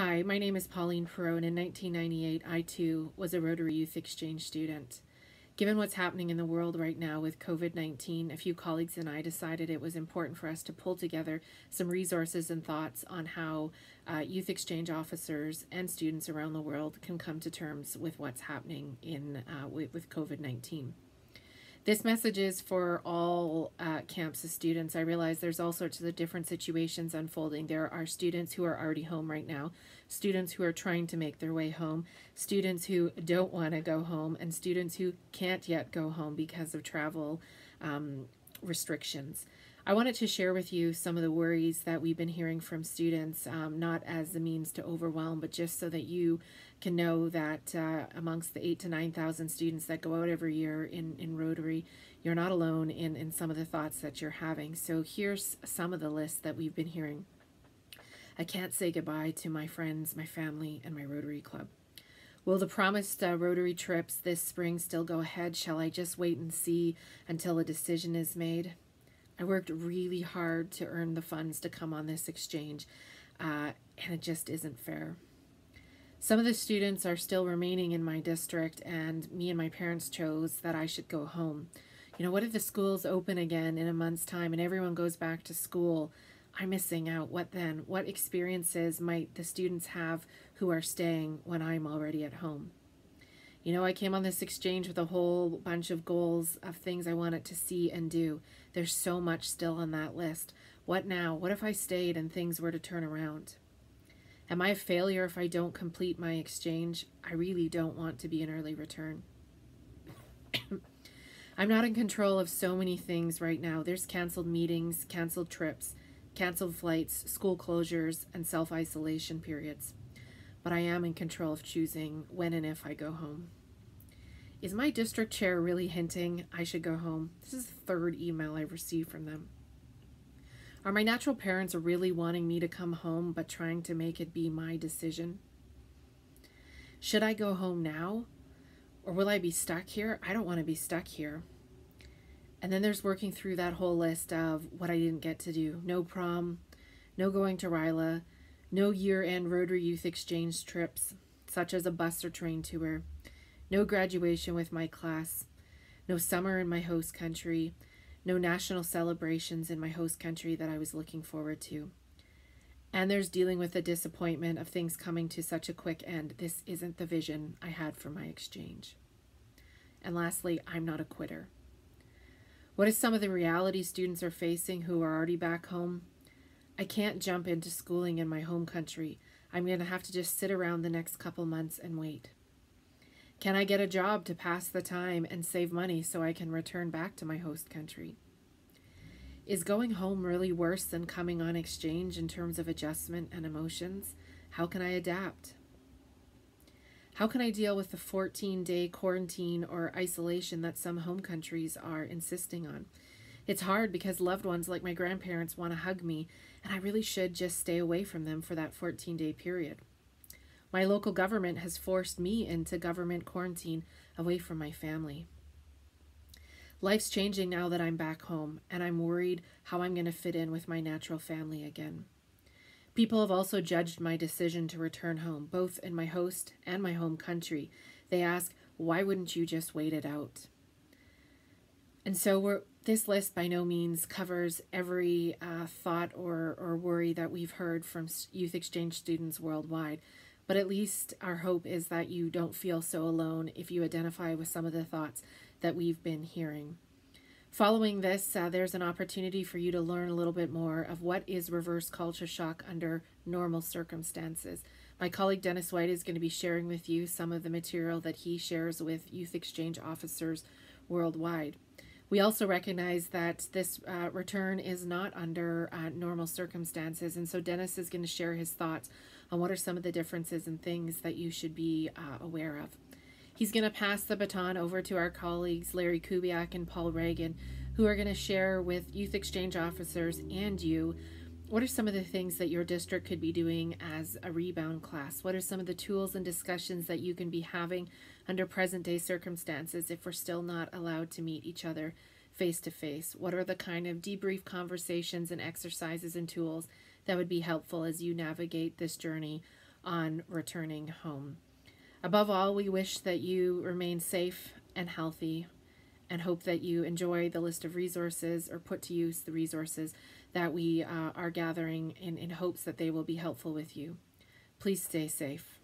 Hi, my name is Pauline Perot, and in 1998, I too was a Rotary Youth Exchange student. Given what's happening in the world right now with COVID-19, a few colleagues and I decided it was important for us to pull together some resources and thoughts on how youth exchange officers and students around the world can come to terms with what's happening with COVID-19. This message is for all camps of students. I realize there's all sorts of different situations unfolding. There are students who are already home right now, students who are trying to make their way home, students who don't want to go home, and students who can't yet go home because of travel restrictions. I wanted to share with you some of the worries that we've been hearing from students, not as a means to overwhelm, but just so that you can know that amongst the 8,000 to 9,000 students that go out every year in Rotary, you're not alone in some of the thoughts that you're having. So here's some of the lists that we've been hearing. I can't say goodbye to my friends, my family, and my Rotary Club. Will the promised Rotary trips this spring still go ahead? Shall I just wait and see until a decision is made? I worked really hard to earn the funds to come on this exchange, and it just isn't fair. Some of the students are still remaining in my district, and me and my parents chose that I should go home. You know, what if the schools open again in a month's time and everyone goes back to school? I'm missing out. What then? What experiences might the students have who are staying when I'm already at home? You know, I came on this exchange with a whole bunch of goals of things I wanted to see and do. There's so much still on that list. What now? What if I stayed and things were to turn around? Am I a failure if I don't complete my exchange? I really don't want to be an early return. I'm not in control of so many things right now. There's canceled meetings, canceled trips, canceled flights, school closures, and self-isolation periods. But I am in control of choosing when and if I go home. Is my district chair really hinting I should go home? This is the third email I've received from them. Are my natural parents really wanting me to come home but trying to make it be my decision? Should I go home now? Or will I be stuck here? I don't want to be stuck here. And then there's working through that whole list of what I didn't get to do. No prom, no going to Ryla, no year-end Rotary Youth Exchange trips, such as a bus or train tour, no graduation with my class, no summer in my host country, no national celebrations in my host country that I was looking forward to. And there's dealing with the disappointment of things coming to such a quick end. This isn't the vision I had for my exchange. And lastly, I'm not a quitter. What is some of the reality students are facing who are already back home? I can't jump into schooling in my home country. I'm going to have to just sit around the next couple months and wait. Can I get a job to pass the time and save money so I can return back to my host country? Is going home really worse than coming on exchange in terms of adjustment and emotions? How can I adapt? How can I deal with the 14-day quarantine or isolation that some home countries are insisting on? It's hard because loved ones like my grandparents want to hug me, and I really should just stay away from them for that 14-day period. My local government has forced me into government quarantine away from my family. Life's changing now that I'm back home, and I'm worried how I'm going to fit in with my natural family again. People have also judged my decision to return home, both in my host and my home country. They ask, why wouldn't you just wait it out? And so this list by no means covers every thought or worry that we've heard from youth exchange students worldwide. But at least our hope is that you don't feel so alone if you identify with some of the thoughts that we've been hearing. Following this, there's an opportunity for you to learn a little bit more of what is reverse culture shock under normal circumstances. My colleague Dennis White is going to be sharing with you some of the material that he shares with youth exchange officers worldwide. We also recognize that this return is not under normal circumstances, and so Dennis is going to share his thoughts on what are some of the differences and things that you should be aware of. He's going to pass the baton over to our colleagues Larry Kubiak and Paul Reagan, who are going to share with youth exchange officers and you what are some of the things that your district could be doing as a rebound class? What are some of the tools and discussions that you can be having under present day circumstances if we're still not allowed to meet each other face to face? What are the kind of debrief conversations and exercises and tools that would be helpful as you navigate this journey on returning home. Above all, we wish that you remain safe and healthy, and hope that you enjoy the list of resources or put to use the resources that we are gathering in hopes that they will be helpful with you. Please stay safe.